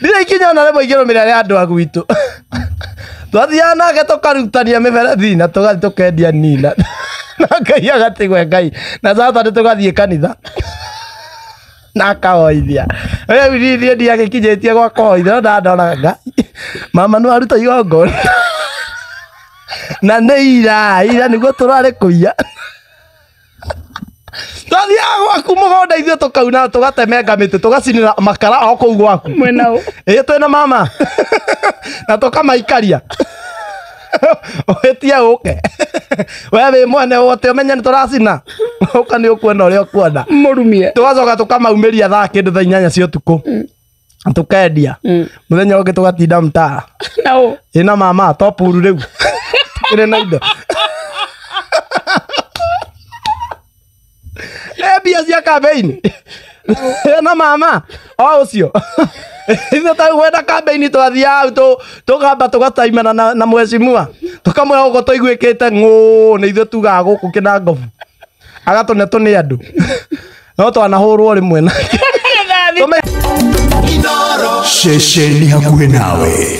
Ndire ikinya na remo igero mira ya andu agwitu. Twathia nake tukarutania miberethi na tugathi tukendia nina. Na Ngai agatigwe Ngai. Na sasa tugathie kanitha. Na kaoithia. Wewe ndiye agikinyetie gwa koithia na ndona Ngai. Mama no aruta igongona. Na neira niguo turare kuiya. Twathia gwaku mugonda ithuĩ tukauna tugatemenga mĩtĩ tugacinĩra makara o kũu gwaku mwena u twĩna mama na tukamaikaria wetie ũke we wĩ mwene wote ũmenye nĩ tũracina ũka nĩ ũkuona ũrĩa ũkuona mũrumie tugacoka tukamaumĩria thaa kĩndũ thaa 8 cia ũtukũ tukendia mũthenya ũngĩ tugatinda mtaa no ĩna mama topuru rĩu ĩrĩ na indo Ebia cia campaign. Na mama, o ucio. Ithe ta wenda campaign twathia tugamba tugataimana na mheshimiwa. Tukamwira ugo tuigwikite ng'u ni ithe tuga guku kina ngobu. Agatone tuni andu. No twanahurwo rimwe na. Sheshe ni hakuhe nawe.